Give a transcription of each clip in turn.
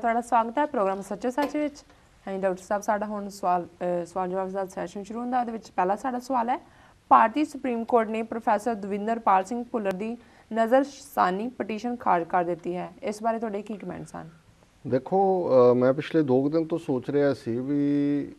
ਤੁਹਾਡਾ ਸਵਾਗਤ ਹੈ ਪ੍ਰੋਗਰਾਮ ਸੱਚੇ ਸੱਚ ਵਿੱਚ। ਹਾਂਜੀ ਡਾਕਟਰ ਸਾਹਿਬ, ਸਾਡਾ ਹੁਣ ਸਵਾਲ ਜਵਾਬ ਦਾ ਸੈਸ਼ਨ ਸ਼ੁਰੂ ਹੁੰਦਾ। ਉਹਦੇ ਵਿੱਚ ਪਹਿਲਾ ਸਾਡਾ ਸਵਾਲ ਹੈ, ਭਾਰਤੀ ਸੁਪਰੀਮ ਕੋਰਟ ਨੇ ਪ੍ਰੋਫੈਸਰ ਦਵਿੰਦਰਪਾਲ ਸਿੰਘ ਭੁੱਲਰ ਦੀ ਨਜ਼ਰਸਾਨੀ ਪਟੀਸ਼ਨ ਖਾਰਜ ਕਰ ਦਿੱਤੀ ਹੈ। ਇਸ ਬਾਰੇ ਤੁਹਾਡੇ ਕੀ ਕਮੈਂਟਸ ਹਨ? देखो, मैं पिछले 2 दिन तो सोच रहा सी भी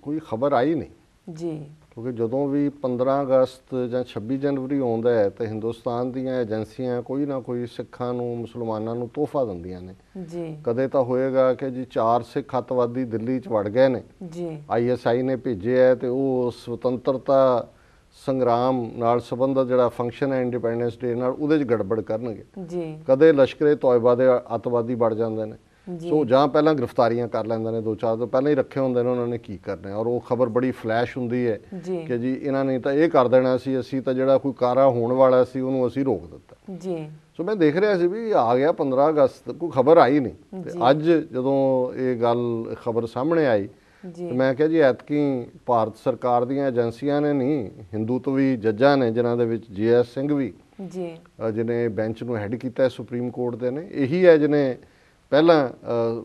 कोई खबर आई नहीं जी, क्योंकि ਜਦੋਂ ਵੀ 15 ਅਗਸਤ ਜਾਂ 26 ਜਨਵਰੀ ਆਉਂਦਾ ਹੈ ਤਾਂ ਹਿੰਦੁਸਤਾਨ ਦੀਆਂ ਏਜੰਸੀਆਂ ਕੋਈ ਨਾ ਕੋਈ ਸਿੱਖਾਂ ਨੂੰ ਮੁਸਲਮਾਨਾਂ ਨੂੰ ਤੋਹਫਾ ਦਿੰਦੀਆਂ ਨੇ ਜੀ। ਕਦੇ ਤਾਂ ਹੋਏਗਾ ਕਿ ਜੀ 4 ਸਿੱਖ ਅੱਤਵਾਦੀ ਦਿੱਲੀ 'ਚ ਵੜ ਗਏ ਨੇ ਜੀ, ISI ਨੇ ਭੇਜੇ ਹੈ ਤੇ ਉਹ ਸੁਤੰਤਰਤਾ ਸੰਗਰਾਮ ਨਾਲ ਸੰਬੰਧਿਤ ਜਿਹੜਾ ਫੰਕਸ਼ਨ ਹੈ ਇੰਡੀਪੈਂਡੈਂਸ ਡੇ ਨਾਲ ਉਹਦੇ 'ਚ ਗੜਬੜ ਕਰਨਗੇ ਜੀ। ਕਦੇ ਲਸ਼ਕਰੇ ਤੋਇਬਾ ਦੇ ਅੱਤਵਾਦੀ ਵੜ ਜਾਂਦੇ ਨੇ ਸੋ ਜਾਂ ਪਹਿਲਾਂ ਗ੍ਰਿਫਤਾਰੀਆਂ ਕਰ ਲੈਂਦੇ ਨੇ 2-4 ਤੋਂ ਪਹਿਲਾਂ ਹੀ ਰੱਖੇ ਹੁੰਦੇ ਨੇ ਉਹਨਾਂ ਨੇ ਕੀ ਕਰਨਾ ਔਰ ਉਹ ਖਬਰ ਬੜੀ ਫਲੈਸ਼ ਹੁੰਦੀ ਹੈ ਕਿ ਜੀ ਇਹਨਾਂ ਨੇ ਤਾਂ ਇਹ ਕਰ ਦੇਣਾ ਸੀ, ਅਸੀਂ ਤਾਂ ਜਿਹੜਾ ਕੋਈ ਕਾਰਾ ਹੋਣ ਵਾਲਾ ਸੀ ਉਹਨੂੰ ਅਸੀਂ ਰੋਕ ਦਿੱਤਾ ਜੀ। ਸੋ ਮੈਂ ਦੇਖ ਰਿਹਾ ਸੀ ਵੀ ਆ ਗਿਆ 15 ਅਗਸਤ ਕੋਈ ਖਬਰ ਆਈ ਨਹੀਂ ਤੇ ਅੱਜ ਜਦੋਂ ਇਹ ਗੱਲ ਖਬਰ ਸਾਹਮਣੇ ਆਈ ਤੇ ਮੈਂ ਕਿਹਾ ਜੀ ਐਤਕੀ ਭਾਰਤ ਸਰਕਾਰ ਦੀਆਂ ਏਜੰਸੀਆਂ ਨੇ ਨਹੀਂ, ਹਿੰਦੂਤਵੀ ਜੱਜਾਂ ਨੇ ਜਿਨ੍ਹਾਂ ਦੇ ਵਿੱਚ GS ਸਿੰਘ ਵੀ ਜੀ ਜਿਹਨੇ ਬੈਂਚ ਨੂੰ ਹੈਡ ਕੀਤਾ ਸੁਪਰੀਮ ਕੋਰਟ ਦੇ ਨੇ, ਇਹੀ ਹੈ ਜਿਹਨੇ ਪਹਿਲਾਂ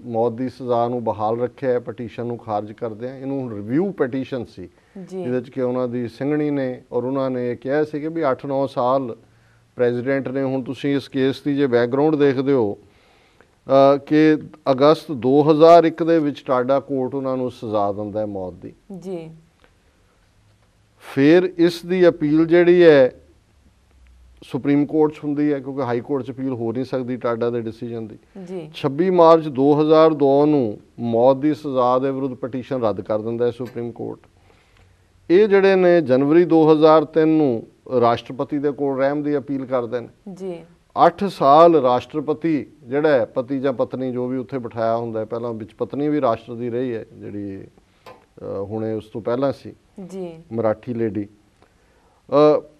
ਮੌਤ ਦੀ ਸਜ਼ਾ ਨੂੰ ਬਹਾਲ ਰੱਖਿਆ ਹੈ ਪਟੀਸ਼ਨ ਨੂੰ ਖਾਰਜ ਕਰਦੇ ਆ। ਇਹਨੂੰ ਰਿਵਿਊ ਪਟੀਸ਼ਨ ਸੀ ਜਿਹਦੇ 'ਚ ਕਿ ਉਹਨਾਂ ਦੀ ਸਿੰਘਣੀ ਨੇ ਔਰ ਉਹਨਾਂ ਨੇ ਇਹ ਕਿਹਾ ਸੀ ਕਿ ਵੀ 8-9 ਸਾਲ ਪ੍ਰੈਜ਼ੀਡੈਂਟ ਨੇ, ਹੁਣ ਤੁਸੀਂ ਇਸ ਕੇਸ ਦੀ ਜੇ ਬੈਕਗਰਾਉਂਡ ਦੇਖਦੇ ਹੋ ਕਿ ਅਗਸਤ 2001 ਦੇ ਵਿੱਚ ਟਾਡਾ ਕੋਰਟ ਉਹਨਾਂ ਨੂੰ ਸਜ਼ਾ ਦਿੰਦਾ ਹੈ ਮੌਤ ਦੀ ਜੀ। ਫਿਰ ਇਸ ਦੀ ਅਪੀਲ ਜਿਹੜੀ ਹੈ ਸੁਪਰੀਮ ਕੋਰਟ 'ਚ ਹੁੰਦੀ ਹੈ ਕਿਉਂਕਿ ਹਾਈ ਕੋਰਟ 'ਚ ਅਪੀਲ ਹੋ ਨਹੀਂ ਸਕਦੀ ਟਾਡਾ ਦੇ ਡਿਸੀਜਨ ਦੀ। 26 ਮਾਰਚ 2002 ਨੂੰ ਮੌਤ ਦੀ ਸਜ਼ਾ ਦੇ ਵਿਰੁੱਧ ਪਟੀਸ਼ਨ ਰੱਦ ਕਰ ਦਿੰਦਾ ਹੈ ਸੁਪਰੀਮ ਕੋਰਟ। ਇਹ ਜਿਹੜੇ ਨੇ ਜਨਵਰੀ 2003 ਨੂੰ ਰਾਸ਼ਟਰਪਤੀ ਦੇ ਕੋਲ ਰਹਿਮ ਦੀ ਅਪੀਲ ਕਰਦੇ ਨੇ ਜੀ। 8 ਸਾਲ ਰਾਸ਼ਟਰਪਤੀ ਜਿਹੜਾ ਹੈ ਪਤੀ ਜਾਂ ਪਤਨੀ ਜੋ ਵੀ ਉੱਥੇ ਬਿਠਾਇਆ ਹੁੰਦਾ ਹੈ, ਪਹਿਲਾਂ ਵਿੱਚ ਪਤਨੀ ਵੀ ਰਾਸ਼ਟਰ ਦੀ ਰਹੀ ਹੈ ਜਿਹੜੀ ਹੁਣੇ ਉਸ ਤੋਂ ਪਹਿਲਾਂ ਸੀ ਜੀ, ਮਰਾਠੀ ਲੇਡੀ।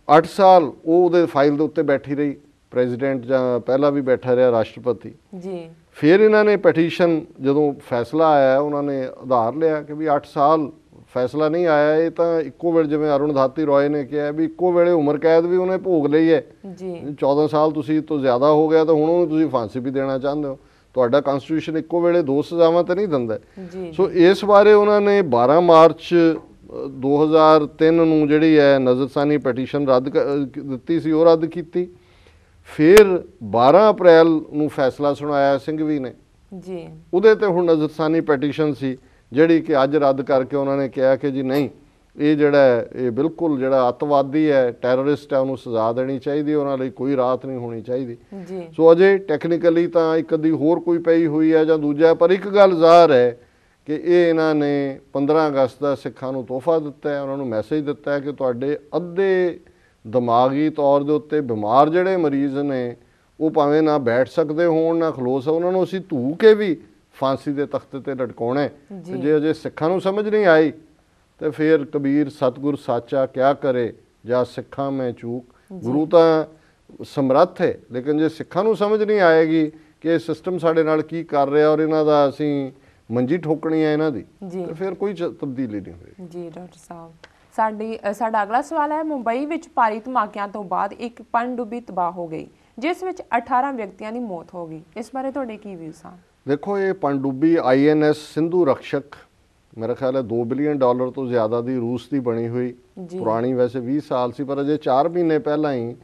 8 ਸਾਲ ਉਹ ਉਹਦੇ ਫਾਈਲ ਦੇ ਉੱਤੇ ਬੈਠੀ ਰਹੀ, ਪ੍ਰੈਜ਼ੀਡੈਂਟ ਜਾਂ ਪਹਿਲਾਂ ਵੀ ਬੈਠਾ ਰਿਹਾ ਰਾਸ਼ਟਰਪਤੀ ਜੀ। ਫਿਰ ਇਹਨਾਂ ਨੇ ਪਟੀਸ਼ਨ ਜਦੋਂ ਫੈਸਲਾ ਆਇਆ ਉਹਨਾਂ ਨੇ ਆਧਾਰ ਲਿਆ ਕਿ ਵੀ 8 ਸਾਲ ਫੈਸਲਾ ਨਹੀਂ ਆਇਆ, ਇਹ ਤਾਂ ਇੱਕੋ ਵੇਲੇ ਜਿਵੇਂ ਅਰੁਣਧਾਤੀ ਰੋਏ ਨੇ ਕਿਹਾ ਵੀ ਇੱਕੋ ਵੇਲੇ ਉਮਰ ਕੈਦ ਵੀ ਉਹਨੇ ਭੋਗ ਲਈ ਹੈ ਜੀ। 14 ਸਾਲ ਤੁਸੀਂ ਤੋਂ ਜ਼ਿਆਦਾ ਹੋ ਗਿਆ ਤਾਂ ਹੁਣ ਉਹਨੂੰ ਤੁਸੀਂ ਫਾਂਸੀ ਵੀ ਦੇਣਾ ਚਾਹੁੰਦੇ ਹੋ, ਤੁਹਾਡਾ ਕਨਸਟੀਟਿਊਸ਼ਨ ਇੱਕੋ ਵੇਲੇ 2 ਸਜ਼ਾਵਾਂ ਤਾਂ ਨਹੀਂ ਦਿੰਦਾ। ਸੋ ਇਸ ਬਾਰੇ ਉਹਨਾਂ ਨੇ 12 ਮਾਰਚ 2003 ਨੂੰ ਜਿਹੜੀ ਹੈ ਨਜ਼ਰਸਾਨੀ ਪਟੀਸ਼ਨ ਰੱਦ ਦਿੱਤੀ ਸੀ, ਉਹ ਰੱਦ ਕੀਤੀ। ਫਿਰ 12 ਅਪ੍ਰੈਲ ਨੂੰ ਫੈਸਲਾ ਸੁਣਾਇਆ ਸਿੰਘਵੀ ਨੇ ਜੀ, ਉਹਦੇ ਤੇ ਹੁਣ ਨਜ਼ਰਸਾਨੀ ਪਟੀਸ਼ਨ ਸੀ ਜਿਹੜੀ ਕਿ ਅੱਜ ਰੱਦ ਕਰਕੇ ਉਹਨਾਂ ਨੇ ਕਿਹਾ ਕਿ ਜੀ ਨਹੀਂ, ਇਹ ਜਿਹੜਾ ਹੈ ਇਹ ਬਿਲਕੁਲ ਜਿਹੜਾ ਅੱਤਵਾਦੀ ਹੈ, ਟੈਰਰਿਸਟ ਹੈ, ਉਹਨੂੰ ਸਜ਼ਾ ਦੇਣੀ ਚਾਹੀਦੀ, ਉਹਨਾਂ ਲਈ ਕੋਈ ਰਾਹਤ ਨਹੀਂ ਹੋਣੀ ਚਾਹੀਦੀ। ਸੋ ਅਜੇ ਟੈਕਨੀਕਲੀ ਤਾਂ ਇੱਕ ਅੱਧੀ ਹੋਰ ਕੋਈ ਪਈ ਹੋਈ ਹੈ ਜਾਂ ਦੂਜਾ, ਪਰ ਇੱਕ ਗੱਲ ਜ਼ਾਹਰ ਹੈ ਕਿ ਇਹ ਇਹਨਾਂ ਨੇ 15 ਅਗਸਤ ਦਾ ਸਿੱਖਾਂ ਨੂੰ ਤੋਹਫਾ ਦਿੱਤਾ ਹੈ, ਉਹਨਾਂ ਨੂੰ ਮੈਸੇਜ ਦਿੱਤਾ ਹੈ ਕਿ ਤੁਹਾਡੇ ਅੱਧੇ ਦਿਮਾਗੀ ਤੌਰ ਦੇ ਉੱਤੇ ਬਿਮਾਰ ਜਿਹੜੇ ਮਰੀਜ਼ ਨੇ ਉਹ ਭਾਵੇਂ ਨਾ ਬੈਠ ਸਕਦੇ ਹੋਣ ਨਾ ਖਲੋ ਸਕਦੇ, ਉਹਨਾਂ ਨੂੰ ਅਸੀਂ ਧੂ ਕੇ ਵੀ ਫਾਂਸੀ ਦੇ ਤਖਤੇ ਤੇ ਲਟਕਾਉਣਾ। ਤੇ ਜੇ ਅਜੇ ਸਿੱਖਾਂ ਨੂੰ ਸਮਝ ਨਹੀਂ ਆਈ ਤੇ ਫਿਰ ਕਬੀਰ ਸਤਿਗੁਰ ਸਾਚਾ ਕਿਆ ਕਰੇ ਜਾਂ ਸਿੱਖਾਂ ਮੈਂ ਚੂਕ, ਗੁਰੂ ਤਾਂ ਸਮਰੱਥ ਹੈ ਲੇਕਿਨ ਜੇ ਸਿੱਖਾਂ ਨੂੰ ਸਮਝ ਨਹੀਂ ਆਏਗੀ ਕਿ ਇਹ ਸਿਸਟਮ ਸਾਡੇ ਨਾਲ ਕੀ ਕਰ ਰਿਹਾ ਔਰ ਇਹਨਾਂ ਦਾ ਅਸੀਂ ਮੰਜੀ ਠੋਕਣੀ ਹੈ ਇਹਨਾਂ ਦੀ, ਤੇ ਫਿਰ ਕੋਈ ਤਬਦੀਲੀ ਨਹੀਂ ਹੋਈ ਜੀ। ਡਾਕਟਰ ਸਾਹਿਬ, ਸਾਡਾ ਅਗਲਾ ਸਵਾਲ ਹੈ, ਮੁੰਬਈ ਵਿੱਚ ਭਾਰੀ ਧਮਾਕਿਆਂ ਤੋਂ ਬਾਅਦ ਇੱਕ ਪਣਡੁੱਬੀ ਤਬਾਹ ਹੋ ਗਈ ਜਿਸ ਵਿੱਚ 18 ਵਿਅਕਤੀਆਂ ਦੀ ਮੌਤ ਹੋ ਗਈ, ਇਸ ਬਾਰੇ ਤੁਹਾਡੇ ਕੀ ਵਿਊਜ਼ ਹਨ? ਦੇਖੋ, ਇਹ ਪਣਡੁੱਬੀ INS ਸਿੰਧੂ ਰਕਸ਼ਕ ਮੇਰਾ ਖਿਆਲ ਹੈ $2 ਬਿਲੀਅਨ ਤੋਂ ਜ਼ਿਆਦਾ ਦੀ ਰੂਸ ਦੀ ਬਣੀ ਹੋਈ, ਪੁਰਾਣੀ ਵੈਸੇ 20 ਸਾਲ ਸੀ ਪਰ ਅਜੇ 4 ਮਹੀਨੇ ਪਹਿਲਾਂ ਹੀ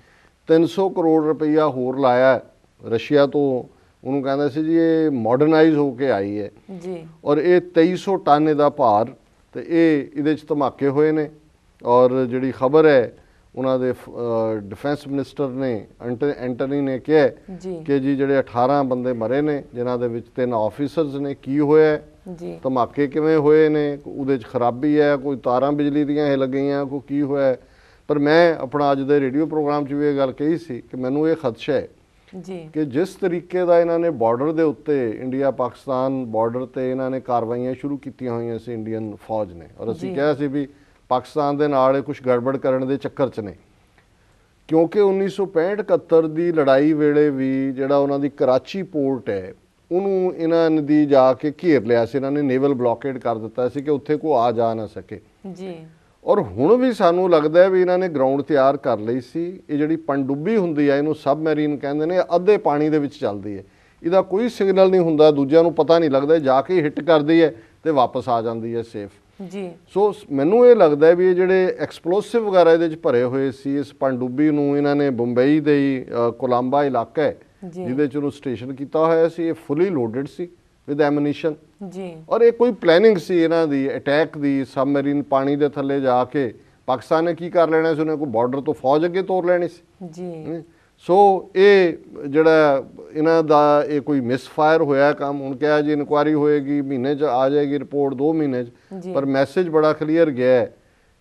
300 ਕਰੋੜ ਰੁਪਈਆ ਹੋਰ ਲਾਇਆ ਰਸ਼ੀਆ ਤੋਂ। ਉਹਨੂੰ ਕਹਿੰਦੇ ਸੀ ਜੀ ਇਹ ਮਾਡਰਨਾਈਜ਼ ਹੋ ਕੇ ਆਈ ਹੈ ਜੀ ਔਰ ਇਹ 2300 ਟਨ ਇਹਦਾ ਭਾਰ, ਤੇ ਇਹਦੇ 'ਚ ਧਮਾਕੇ ਹੋਏ ਨੇ। ਔਰ ਜਿਹੜੀ ਖਬਰ ਹੈ ਉਹਨਾਂ ਦੇ ਡਿਫੈਂਸ ਮਿਨਿਸਟਰ ਨੇ ਐਂਟਨੀ ਨੇ ਕਿਹਾ ਕਿ ਜੀ ਜਿਹੜੇ 18 ਬੰਦੇ ਮਰੇ ਨੇ ਜਿਨ੍ਹਾਂ ਦੇ ਵਿੱਚ 3 ਆਫੀਸਰਸ ਨੇ। ਕੀ ਹੋਇਆ ਜੀ, ਧਮਾਕੇ ਕਿਵੇਂ ਹੋਏ ਨੇ, ਉਹਦੇ 'ਚ ਖਰਾਬੀ ਹੈ, ਕੋਈ ਤਾਰਾਂ ਬਿਜਲੀ ਦੀਆਂ ਹਿੱਲ ਗਈਆਂ, ਕੋਈ ਕੀ ਹੋਇਆ। ਪਰ ਮੈਂ ਆਪਣਾ ਅੱਜ ਦੇ ਰੇਡੀਓ ਪ੍ਰੋਗਰਾਮ 'ਚ ਵੀ ਇਹ ਗੱਲ ਕਹੀ ਸੀ ਕਿ ਮੈਨੂੰ ਇਹ ਖਦਸ਼ਾ ਹੈ ਕਿ ਜਿਸ ਤਰੀਕੇ ਦਾ ਇਹਨਾਂ ਨੇ ਬਾਰਡਰ ਦੇ ਉੱਤੇ ਇੰਡੀਆ ਪਾਕਿਸਤਾਨ ਬਾਰਡਰ ਤੇ ਇਹਨਾਂ ਨੇ ਕਾਰਵਾਈਆਂ ਸ਼ੁਰੂ ਕੀਤੀਆਂ ਹੋਈਆਂ ਸੀ ਇੰਡੀਅਨ ਫੌਜ ਨੇ, ਔਰ ਅਸੀਂ ਕਿਹਾ ਸੀ ਵੀ ਪਾਕਿਸਤਾਨ ਦੇ ਨਾਲ ਇਹ ਕੁਝ ਗੜਬੜ ਕਰਨ ਦੇ ਚੱਕਰ 'ਚ ਨੇ ਕਿਉਂਕਿ 1965-71 ਦੀ ਲੜਾਈ ਵੇਲੇ ਵੀ ਜਿਹੜਾ ਉਹਨਾਂ ਦੀ ਕਰਾਚੀ ਪੋਰਟ ਹੈ ਉਹਨੂੰ ਇਹਨਾਂ ਦੀ ਜਾ ਕੇ ਘੇਰ ਲਿਆ ਸੀ, ਇਹਨਾਂ ਨੇ ਨੇਵਲ ਬਲੌਕੇਡ ਕਰ ਦਿੱਤਾ ਸੀ ਕਿ ਉੱਥੇ ਕੋਈ ਆ ਜਾ ਨਾ ਸਕੇ ਜੀ। ਔਰ ਹੁਣ ਵੀ ਸਾਨੂੰ ਲੱਗਦਾ ਵੀ ਇਹਨਾਂ ਨੇ ਗਰਾਊਂਡ ਤਿਆਰ ਕਰ ਲਈ ਸੀ। ਇਹ ਜਿਹੜੀ ਪਣਡੁੱਬੀ ਹੁੰਦੀ ਹੈ ਇਹਨੂੰ ਸਬਮੈਰੀਨ ਕਹਿੰਦੇ ਨੇ, ਅੱਧੇ ਪਾਣੀ ਦੇ ਵਿੱਚ ਚੱਲਦੀ ਹੈ। ਇਹਦਾ ਕੋਈ ਸਿਗਨਲ ਨਹੀਂ ਹੁੰਦਾ, ਦੂਜਿਆਂ ਨੂੰ ਪਤਾ ਨਹੀਂ ਲੱਗਦਾ, ਜਾ ਕੇ ਹਿੱਟ ਕਰਦੀ ਹੈ ਤੇ ਵਾਪਸ ਆ ਜਾਂਦੀ ਹੈ ਸੇਫ ਜੀ। ਸੋ ਮੈਨੂੰ ਇਹ ਲੱਗਦਾ ਹੈ ਵੀ ਇਹ ਜਿਹੜੇ ਐਕਸਪਲੋਸਿਵ ਵਗੈਰਾ ਇਹਦੇ 'ਚ ਭਰੇ ਹੋਏ ਸੀ, ਇਸ ਪਣਡੁੱਬੀ ਨੂੰ ਇਹਨਾਂ ਨੇ ਬੰਬਈ ਦੇ ਹੀ ਕੋਲੰਬਾ ਇਲਾਕਾ ਹੈ ਜਿਹਦੇ 'ਚ ਉਹਨੂੰ ਸਟੇਸ਼ਨ ਕੀਤਾ ਹੋਇਆ ਸੀ, ਇਹ ਫੁੱਲੀ ਲੋਡਡ ਸੀ ਵਿਦ ਐਮੂਨੀਸ਼ਨ ਜੀ। ਔਰ ਇਹ ਕੋਈ ਪਲੈਨਿੰਗ ਸੀ ਇਹਨਾਂ ਦੀ ਅਟੈਕ ਦੀ, ਸਬਮਰੀਨ ਪਾਣੀ ਦੇ ਥੱਲੇ ਜਾ ਕੇ ਪਾਕਿਸਤਾਨ ਨੇ ਕੀ ਕਰ ਲੈਣਾ ਸੀ, ਉਹਨੇ ਕੋਈ ਬਾਰਡਰ ਤੋਂ ਫੌਜ ਅੱਗੇ ਤੋਰ ਲੈਣੀ ਸੀ ਜੀ। ਸੋ ਇਹ ਜਿਹੜਾ ਇਹਨਾਂ ਦਾ ਇਹ ਕੋਈ ਮਿਸਫਾਇਰ ਹੋਇਆ ਕੰਮ, ਹੁਣ ਕਿਹਾ ਜੀ ਇਨਕੁਆਇਰੀ ਹੋਏਗੀ, ਮਹੀਨੇ 'ਚ ਆ ਜਾਏਗੀ ਰਿਪੋਰਟ, 2 ਮਹੀਨੇ 'ਚ, ਪਰ ਮੈਸੇਜ ਬੜਾ ਕਲੀਅਰ ਗਿਆ ਹੈ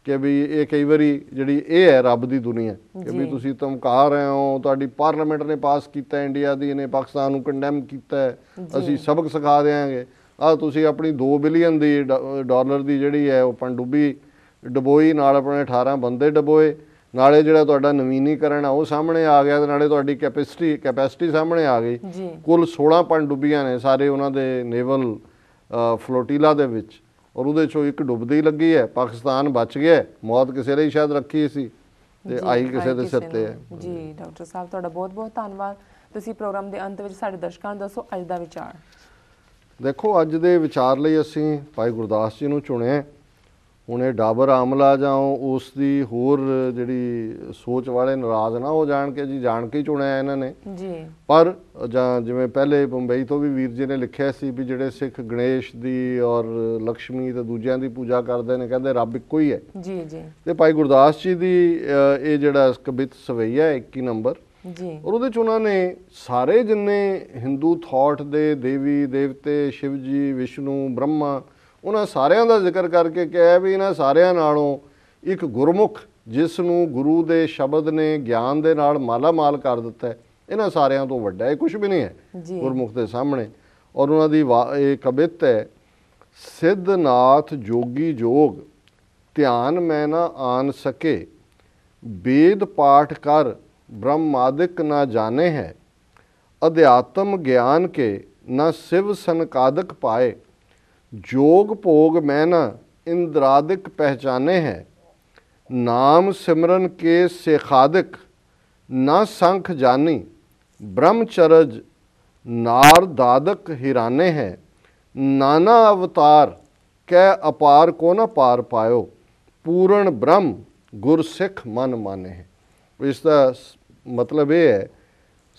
ਕਿ ਵੀ ਇਹ ਕਈ ਵਾਰੀ ਜਿਹੜੀ ਇਹ ਹੈ ਰੱਬ ਦੀ ਦੁਨੀਆ ਕਿ ਵੀ ਤੁਸੀਂ ਧਮਕਾ ਰਹੇ ਹੋ, ਤੁਹਾਡੀ ਪਾਰਲੀਮੈਂਟ ਨੇ ਪਾਸ ਕੀਤਾ, ਇੰਡੀਆ ਦੀ ਨੇ ਪਾਕਿਸਤਾਨ ਨੂੰ ਕੰਡੈਮ ਕੀਤਾ, ਅਸੀਂ ਸਬਕ ਸਿਖਾ ਦੇਵਾਂਗੇ, ਆਹ ਤੁਸੀਂ ਆਪਣੀ 2 ਬਿਲੀਅਨ ਦੀ ਡਾਲਰ ਦੀ ਜਿਹੜੀ ਹੈ ਉਹ ਪਣਡੁੱਬੀ ਡਬੋਈ, ਨਾਲ ਆਪਣੇ 18 ਬੰਦੇ ਡਬੋਏ, ਨਾਲੇ ਜਿਹੜਾ ਤੁਹਾਡਾ ਨਵੀਨੀਕਰਨ ਆ ਉਹ ਸਾਹਮਣੇ ਆ ਗਿਆ, ਤੇ ਨਾਲੇ ਤੁਹਾਡੀ ਕੈਪੈਸਿਟੀ ਸਾਹਮਣੇ ਆ ਗਈ। ਕੁੱਲ 16 ਪਣਡੁੱਬੀਆਂ ਨੇ ਸਾਰੇ ਉਹਨਾਂ ਦੇ ਨੇਵਲ ਫਲੋਟੀਲਾ ਦੇ ਵਿੱਚ, ਔਰ ਉਹਦੇ 'ਚੋਂ ਇੱਕ ਡੁੱਬਦੀ ਲੱਗੀ ਹੈ, ਪਾਕਿਸਤਾਨ ਬਚ ਗਿਆ, ਮੌਤ ਕਿਸੇ ਲਈ ਸ਼ਾਇਦ ਰੱਖੀ ਸੀ ਤੇ ਆਈ ਕਿਸੇ ਦੇ ਸਿਰ ਤੇ ਹੈ ਜੀ। ਡਾਕਟਰ ਸਾਹਿਬ ਤੁਹਾਡਾ ਬਹੁਤ ਬਹੁਤ ਧੰਨਵਾਦ। ਤੁਸੀਂ ਪ੍ਰੋਗਰਾਮ ਦੇ ਅੰਤ ਵਿੱਚ ਸਾਡੇ ਦਰਸ਼ਕਾਂ ਨੂੰ ਦੱਸੋ ਅੱਜ ਦਾ ਵਿਚਾਰ। ਦੇਖੋ, ਅੱਜ ਦੇ ਵਿਚਾਰ ਲਈ ਅਸੀਂ ਭਾਈ ਗੁਰਦਾਸ ਜੀ ਨੂੰ ਚੁਣਿਆ। ਹੁਣ ਇਹ ਡਾਬਰ ਆਮਲਾ ਜਾਂ ਉਸ ਦੀ ਹੋਰ ਜਿਹੜੀ ਸੋਚ ਵਾਲੇ ਨਾਰਾਜ਼ ਨਾ ਹੋ ਜਾਣ ਕੇ ਜੀ ਜਾਣ ਕੇ ਹੀ ਚੁਣਿਆ ਇਹਨਾਂ ਨੇ ਜੀ। ਪਰ ਜਾਂ ਜਿਵੇਂ ਪਹਿਲੇ ਬੰਬਈ ਤੋਂ ਵੀ ਵੀਰ ਜੀ ਨੇ ਲਿਖਿਆ ਸੀ ਵੀ ਜਿਹੜੇ ਸਿੱਖ ਗਣੇਸ਼ ਦੀ ਔਰ ਲక్ష్ਮੀ ਤੇ ਦੂਜਿਆਂ ਦੀ ਪੂਜਾ ਕਰਦੇ ਨੇ, ਕਹਿੰਦੇ ਰੱਬ ਇੱਕੋ ਹੀ ਹੈ ਜੀ ਜੀ। ਤੇ ਭਾਈ ਗੁਰਦਾਸ ਜੀ ਦੀ ਇਹ ਜਿਹੜਾ ਕਵਿਤ ਸਵਈਆ 21 ਨੰਬਰ ਜੀ, ਔਰ ਉਹਦੇ 'ਚ ਉਹਨਾਂ ਨੇ ਸਾਰੇ ਜਿੰਨੇ ਹਿੰਦੂ ਥਾਟ ਦੇ ਦੇਵੀ ਦੇਵਤੇ, ਸ਼ਿਵ ਜੀ, ਵਿਸ਼ਨੂੰ, ਬ੍ਰਹਮਾ, ਉਹਨਾਂ ਸਾਰਿਆਂ ਦਾ ਜ਼ਿਕਰ ਕਰਕੇ ਕਿਹਾ ਵੀ ਇਹਨਾਂ ਸਾਰਿਆਂ ਨਾਲੋਂ ਇੱਕ ਗੁਰਮੁਖ ਜਿਸ ਨੂੰ ਗੁਰੂ ਦੇ ਸ਼ਬਦ ਨੇ ਗਿਆਨ ਦੇ ਨਾਲ ਮਾਲਾ ਮਾਲ ਕਰ ਦਿੱਤਾ, ਇਹਨਾਂ ਸਾਰਿਆਂ ਤੋਂ ਵੱਡਾ ਇਹ ਕੁਝ ਵੀ ਨਹੀਂ ਹੈ ਗੁਰਮੁਖ ਦੇ ਸਾਹਮਣੇ। ਔਰ ਉਹਨਾਂ ਦੀ ਇਹ ਕਵਿਤ ਹੈ, ਸਿੱਧਨਾਥ ਜੋਗੀ ਜੋਗ ਧਿਆਨ ਮੈਂ ਨਾ ਆਨ ਸਕੇ, वेद पाठ कर ब्रह्मादिक न जाने है, अध्यात्म ज्ञान के न शिव सनकादिक पाए, जोग भोग मैं न इंद्रादिक पहचाने है, नाम सिमरन के सेखादिक न संख जानी, ब्रह्मचरज नार दादक हिराने है, नाना अवतार कै अपार को न पार पायो, पूर्ण ब्रह्म गुर सिख मन माने है। इसका मतलब ये है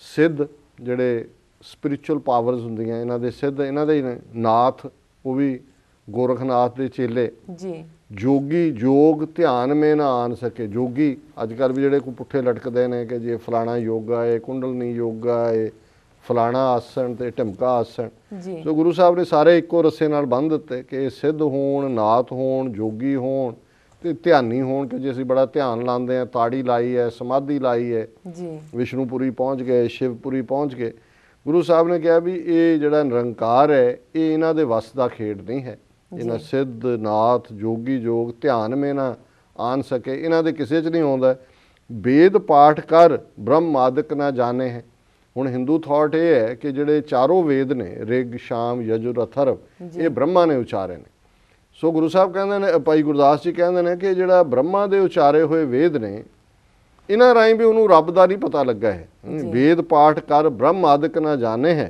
सिद्ध जिहड़े स्पिरिचुअल पावर्स हुंदियां इन्हां दे सिद्ध इन्हां दे नाथ वो भी गोरखनाथ दे चेले जी, जोगी जोग ध्यान में ना आन सके। जोगी अजकल भी जिहड़े कोई पुट्ठे लटकदे ने कि जे फलाना योगा है, कुंडलनी योगा है, फलाना आसन ते ढिमका आसन, तो गुरु साहब ने सारे इक्को रस्से नाल बंध दिते कि सिद्ध होण, नाथ होण, जोगी होण ते ध्यानी होण कि जे असीं बड़ा ध्यान लांदे हैं, ताड़ी लाई है, समाधि लाई है जी, विष्णुपुरी पहुँच गए, शिवपुरी पहुँच गए। गुरु साहब ने कहा भी ये जिहड़ा निरंकार है ये इन्हां दे वस दा खेड नहीं है, इन्हां सिद्ध नाथ जोगी जोग ध्यान में ना आन सके, इन्हां दे किसे च नहीं आउंदा। वेद पाठ कर ब्रह्म आदिक ना जाने है। हुण हिंदू थॉट ये है कि जिहड़े चारों वेद ने ऋग शाम यजुर अथर्व ये ब्रह्मा ने उचारे ने। सो गुरु साहब कहते ने, भाई गुरदास जी कहते हैं कि जिहड़ा ब्रह्मा दे उचारे हुए वेद ने इन्हां राहीं भी उन्होंने रब दा नहीं पता लगा है। वेद पाठ कर ब्रह्म आदिक ना जाने है,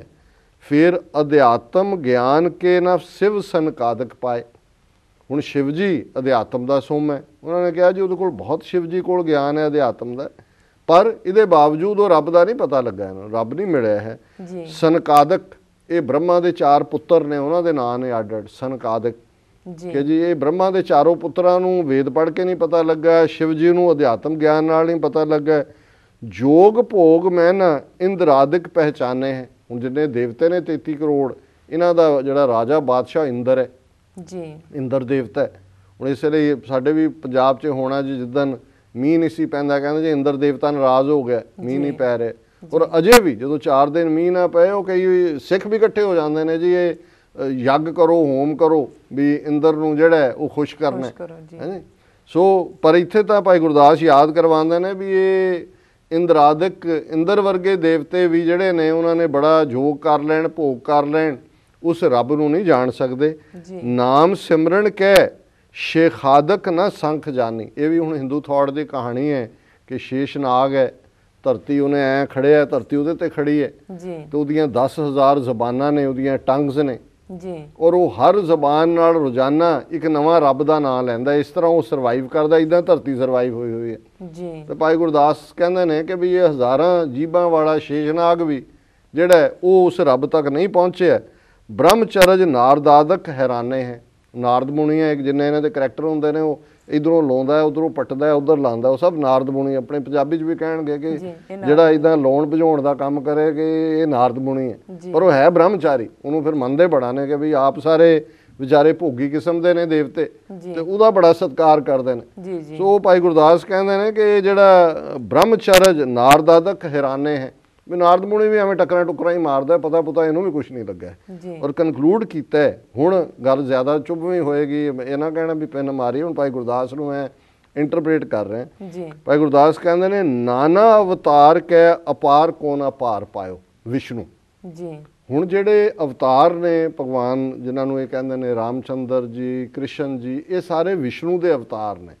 फिर अध्यात्म ज्ञान के ना शिव सनकादिक पाए। हुण शिव जी अध्यात्म का सोम है, उन्होंने कहा जी उहदे कोल बहुत शिव जी कोल ज्ञान है अध्यात्म का, पर इहदे बावजूद वो रब का नहीं पता लगा, रब नहीं मिलिया है। सनकादिक ये ब्रह्मा के 4 पुत्र ने, उन्होंने नाम ने अड अड सनकादिक कि जी ये ब्रह्मा के चारों पुत्रां नूं वेद पढ़ के नहीं पता लगा, शिव जी नूं अध्यात्म ज्ञान नाल नहीं पता लगा। जोग भोग मैं ना इंद्रादिक पहचाने है। हुण जिन्ने देवते ने 33 करोड़ इन्हां दा जिहड़ा राजा बादशाह इंद्र है जी, इंद्र देवता है। हुण इसलिए साडे भी पंजाब च होना जी जिद्दन मीह नहीं सी पैंदा कहंदे जी इंद्र देवता नाराज़ हो गया, मीह नहीं पै रहे। और अजे भी जो 4 दिन मीह ना पए वो कई सिख भी इकट्ठे हो जाते हैं जी, ये यज्ञ करो होम करो भी इंद्र नूं जिहड़ा है वो खुश करना है जी। सो पर इत्थे तां भाई गुरदास याद करवांदे ने भी ये इंद्रादिक इंद्र वर्गे देवते भी जिहड़े ने उन्होंने बड़ा जोग कर लैण भोग कर लैण, उस रब नूं नहीं जान सकते। नाम सिमरन कै शेखादक ना संख जानी, ये भी हुण हिंदू थॉट की कहानी है कि शेषनाग है ਧਰਤੀ ਉਹਨੇ ਐ ਖੜਿਆ, ਧਰਤੀ ਉਹਦੇ ਤੇ ਖੜੀ ਹੈ ਜੀ ਤੇ ਉਹਦੀਆਂ 10,000 ਜ਼ਬਾਨਾਂ ਨੇ, ਉਹਦੀਆਂ ਟੰਗਸ ਨੇ ਜੀ ਔਰ ਉਹ ਹਰ ਜ਼ਬਾਨ ਨਾਲ ਰੋਜ਼ਾਨਾ ਇੱਕ ਨਵਾਂ ਰੱਬ ਦਾ ਨਾਮ ਲੈਂਦਾ। ਇਸ ਤਰ੍ਹਾਂ ਉਹ ਸਰਵਾਈਵ ਕਰਦਾ, ਇਦਾਂ ਧਰਤੀ ਸਰਵਾਈਵ ਹੋਈ ਹੋਈ ਹੈ ਜੀ। ਤੇ ਭਾਈ ਗੁਰਦਾਸ ਕਹਿੰਦੇ ਨੇ ਕਿ ਵੀ ਇਹ ਹਜ਼ਾਰਾਂ ਜੀਬਾਂ ਵਾਲਾ ਸ਼ੇਸ਼ਨਾਗ ਵੀ ਜਿਹੜਾ ਹੈ ਉਹ ਉਸ ਰੱਬ ਤੱਕ ਨਹੀਂ ਪਹੁੰਚਿਆ। ਬ੍ਰਹਮਚਰਜ ਨਾਰਦਾਦਕ ਹੈਰਾਨੇ ਹੈ। ਨਾਰਦ ਮੁਨੀਆਂ ਇੱਕ ਜਿੰਨੇ ਇਹਨਾਂ ਦੇ ਕਰੈਕਟਰ ਹੁੰਦੇ ਨੇ, ਉਹ ਇਧਰੋਂ ਲਾਉਂਦਾ, ਉਧਰੋਂ ਪੱਟਦਾ, ਉਧਰ ਲਾਉਂਦਾ, ਉਹ ਸਭ ਨਾਰਦ ਮੁਨੀ। ਆਪਣੇ ਪੰਜਾਬੀ 'ਚ ਵੀ ਕਹਿਣਗੇ ਕਿ ਜਿਹੜਾ ਇਦਾਂ ਲਾਉਣ ਭਜਾਉਣ ਦਾ ਕੰਮ ਕਰੇ ਕਿ ਇਹ ਨਾਰਦ ਮੁਨੀ ਹੈ, ਪਰ ਉਹ ਹੈ ਬ੍ਰਹਮਚਾਰੀ। ਉਹਨੂੰ ਫਿਰ ਮੰਨਦੇ ਬੜਾ ਨੇ ਕਿ ਵੀ ਆਪ ਸਾਰੇ ਵਿਚਾਰੇ ਭੋਗੀ ਕਿਸਮ ਦੇ ਨੇ ਦੇਵਤੇ, ਤੇ ਉਹਦਾ ਬੜਾ ਸਤਿਕਾਰ ਕਰਦੇ ਨੇ। ਸੋ ਭਾਈ ਗੁਰਦਾਸ ਕਹਿੰਦੇ ਨੇ ਕਿ ਜਿਹੜਾ ਬ੍ਰਹਮਚਰਜ ਨਾਰਦਾਦਕ ਹੈਰਾਨੇ ਹੈ, ਵੀ ਨਾਰਦ ਮੁਨੀ ਵੀ ਐਵੇਂ ਟੱਕਰਾਂ ਟੁਕਰਾਂ ਹੀ ਮਾਰਦਾ, ਪਤਾ ਪੁਤਾ ਇਹਨੂੰ ਵੀ ਕੁਝ ਨਹੀਂ ਲੱਗਾ। ਔਰ ਕਨਕਲੂਡ ਕੀਤਾ ਹੁਣ ਗੱਲ ਜ਼ਿਆਦਾ ਚੁੱਭਵੀਂ ਹੋਏਗੀ, ਇਹ ਨਾ ਕਹਿਣਾ ਵੀ ਪਿੰਨ ਮਾਰੀ। ਹੁਣ ਭਾਈ ਗੁਰਦਾਸ ਨੂੰ ਮੈਂ ਇੰਟਰਪ੍ਰੇਟ ਕਰ ਰਿਹਾ। ਭਾਈ ਗੁਰਦਾਸ ਕਹਿੰਦੇ ਨੇ ਨਾਨਾ ਅਵਤਾਰ ਕੈ ਅਪਾਰ ਕੋ ਨਾ ਪਾਰ ਪਾਇਓ ਵਿਸ਼ਨੂੰ। ਹੁਣ ਜਿਹੜੇ ਅਵਤਾਰ ਨੇ ਭਗਵਾਨ, ਜਿਨ੍ਹਾਂ ਨੂੰ ਇਹ ਕਹਿੰਦੇ ਨੇ ਰਾਮਚੰਦਰ ਜੀ, ਕ੍ਰਿਸ਼ਨ ਜੀ, ਇਹ ਸਾਰੇ ਵਿਸ਼ਨੂੰ ਦੇ ਅਵਤਾਰ ਨੇ।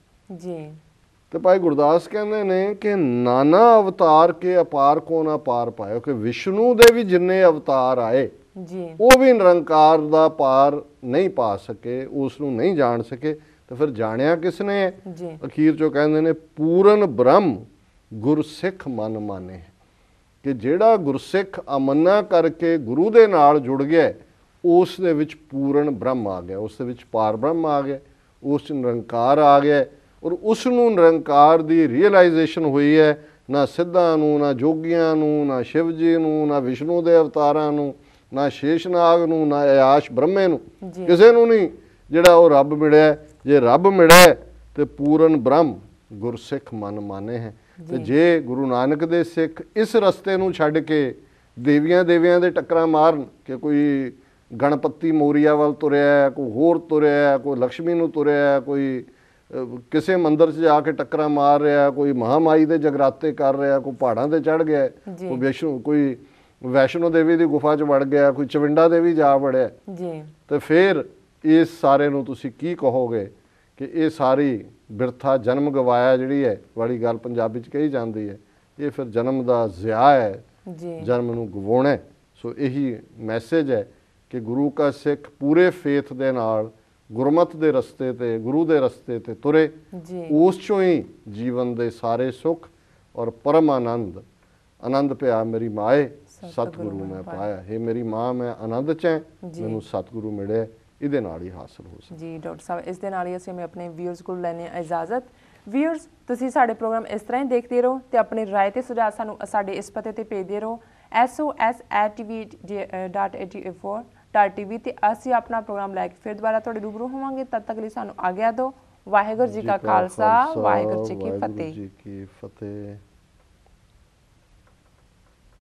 ਤੇ ਭਾਈ ਗੁਰਦਾਸ ਕਹਿੰਦੇ ਨੇ ਕਿ ਨਾਨਾ ਅਵਤਾਰ ਕੇ ਅਪਾਰ ਕੋ ਨਾ ਪਾਰ ਪਾਇਓ, ਕਿ ਵਿਸ਼ਨੂੰ ਦੇ ਵੀ ਜਿੰਨੇ ਅਵਤਾਰ ਆਏ ਉਹ ਵੀ ਨਿਰੰਕਾਰ ਦਾ ਪਾਰ ਨਹੀਂ ਪਾ ਸਕੇ, ਉਸ ਨੂੰ ਨਹੀਂ ਜਾਣ ਸਕੇ। ਤੇ ਫਿਰ ਜਾਣਿਆ ਕਿਸ ਨੇ? ਅਖੀਰ ਚੋਂ ਕਹਿੰਦੇ ਨੇ ਪੂਰਨ ਬ੍ਰਹਮ ਗੁਰਸਿੱਖ ਮਨ ਮਾਨੇ, ਕਿ ਜਿਹੜਾ ਗੁਰਸਿੱਖ ਅਮਨਾ ਕਰਕੇ ਗੁਰੂ ਦੇ ਨਾਲ ਜੁੜ ਗਿਆ, ਉਸ ਦੇ ਵਿੱਚ ਪੂਰਨ ਬ੍ਰਹਮ ਆ ਗਿਆ, ਉਸ ਦੇ ਵਿੱਚ ਪਾਰ ਬ੍ਰਹਮ ਆ ਗਿਆ, ਉਸ 'ਚ ਨਿਰੰਕਾਰ ਆ ਗਿਆ। ਔਰ ਉਸ ਨੂੰ ਨਿਰੰਕਾਰ ਦੀ ਰੀਅਲਾਈਜੇਸ਼ਨ ਹੋਈ ਹੈ, ਨਾ ਸਿੱਧਾਂ ਨੂੰ, ਨਾ ਜੋਗੀਆਂ ਨੂੰ, ਨਾ ਸ਼ਿਵ ਜੀ ਨੂੰ, ਨਾ ਵਿਸ਼ਨੂੰ ਦੇ ਅਵਤਾਰਾਂ ਨੂੰ, ਨਾ ਸ਼ੇਸ਼ਨਾਗ ਨੂੰ, ਨਾ ਆਯਾਸ਼ ਬ੍ਰਹਮੇ ਨੂੰ, ਕਿਸੇ ਨੂੰ ਨਹੀਂ ਜਿਹੜਾ ਉਹ ਰੱਬ ਮਿਲਿਆ। ਜੇ ਰੱਬ ਮਿਲਿਆ ਤੇ ਪੂਰਨ ਬ੍ਰਹਮ ਗੁਰਸਿੱਖ ਮਨ ਮਾਨੇ ਹੈ। ਤੇ ਜੇ ਗੁਰੂ ਨਾਨਕ ਦੇ ਸਿੱਖ ਇਸ ਰਸਤੇ ਨੂੰ ਛੱਡ ਕੇ ਦੇਵੀਆਂ ਦੇ ਟੱਕਰਾਂ ਮਾਰਨ, ਕਿ ਕੋਈ ਗਣਪਤੀ ਮੋਰੀਆ ਵੱਲ ਤੁਰਿਆ, ਕੋਈ ਹੋਰ ਤੁਰਿਆ, ਕੋਈ ਲక్ష్ਮੀ ਨੂੰ ਤੁਰਿਆ, ਕੋਈ ਕਿਸੇ ਮੰਦਿਰ 'ਚ ਜਾ ਕੇ ਟੱਕਰਾਂ ਮਾਰ ਰਿਹਾ, ਕੋਈ ਮਹਾਮਾਈ ਦੇ ਜਗਰਾਤੇ ਕਰ ਰਿਹਾ, ਕੋਈ ਪਹਾੜਾਂ 'ਤੇ ਚੜ੍ਹ ਗਿਆ, ਕੋਈ ਵੈਸ਼ਨੋ ਦੇਵੀ ਦੀ ਗੁਫਾ 'ਚ ਵੜ ਗਿਆ, ਕੋਈ ਚਵਿੰਡਾ ਦੇਵੀ ਜਾ ਵੜਿਆ, ਤੇ ਫਿਰ ਇਸ ਸਾਰੇ ਨੂੰ ਤੁਸੀਂ ਕੀ ਕਹੋਗੇ ਕਿ ਇਹ ਸਾਰੀ ਬਿਰਥਾ ਜਨਮ ਗਵਾਇਆ ਜਿਹੜੀ ਹੈ ਵਾਲੀ ਗੱਲ ਪੰਜਾਬੀ 'ਚ ਕਹੀ ਜਾਂਦੀ ਹੈ, ਇਹ ਫਿਰ ਜਨਮ ਦਾ ਜ਼ਿਆ ਹੈ, ਜਨਮ ਨੂੰ ਗਵਾਉਣਾ। ਸੋ ਇਹੀ ਮੈਸੇਜ ਹੈ ਕਿ ਗੁਰੂ ਕਾ ਸਿੱਖ ਪੂਰੇ ਫੇਥ ਦੇ ਨਾਲ ਗੁਰਮਤ ਦੇ ਰਸਤੇ ਤੇ, ਗੁਰੂ ਦੇ ਰਸਤੇ ਤੇ ਤੁਰੇ, ਉਸ ਚੋਂ ਹੀ ਜੀਵਨ ਦੇ ਸਾਰੇ ਸੁੱਖ ਔਰ ਪਰਮ ਆਨੰਦ ਪਿਆ ਮੇਰੀ ਮਾਏ ਸਤਿਗੁਰੂ ਮੈਂ ਪਾਇਆ। ਹੈ ਮੇਰੀ ਮਾਂ, ਮੈਂ ਆਨੰਦ 'ਚ ਹਾਂ, ਮੈਨੂੰ ਸਤਿਗੁਰੂ ਮਿਲਿਆ, ਇਹਦੇ ਨਾਲ ਹੀ ਹਾਸਲ ਹੋ ਸਕਦਾ। ਜੀ ਡਾਕਟਰ ਸਾਹਿਬ, ਇਸ ਦੇ ਨਾਲ ਹੀ ਅਸੀਂ ਆਪਣੇ ਵਿਊਅਰਸ ਕੋਲ ਲੈਣੇ ਇਜਾਜ਼ਤ। ਵਿਊਅਰਸ, ਤੁਸੀਂ ਸਾਡੇ ਪ੍ਰੋਗਰਾਮ ਇਸ ਤਰ੍ਹਾਂ ਹੀ ਦੇਖਦੇ ਰਹੋ ਤੇ ਆਪਣੀ ਰਾਏ ਤੇ ਸੁਝਾਅ ਸਾਨੂੰ ਸਾਡੇ ਇਸ ਪਤੇ ਤੇ ਭੇਜਦੇ ਰਹੋ sos@tv.84.tv ਤੇ ਅਸੀਂ ਆਪਣਾ ਪ੍ਰੋਗਰਾਮ ਲੈ ਕੇ ਫਿਰ ਦੁਬਾਰਾ ਤੁਹਾਡੇ ਰੂਬਰੂ ਹੋਵਾਂਗੇ। ਤਦ ਤੱਕ ਲਈ ਸਾਨੂੰ ਆਗਿਆ ਦਿਓ। ਵਾਹਿਗੁਰੂ ਜੀ ਕਾ ਖਾਲਸਾ, ਵਾਹਿਗੁਰੂ ਜੀ ਕੀ ਫਤਿਹ।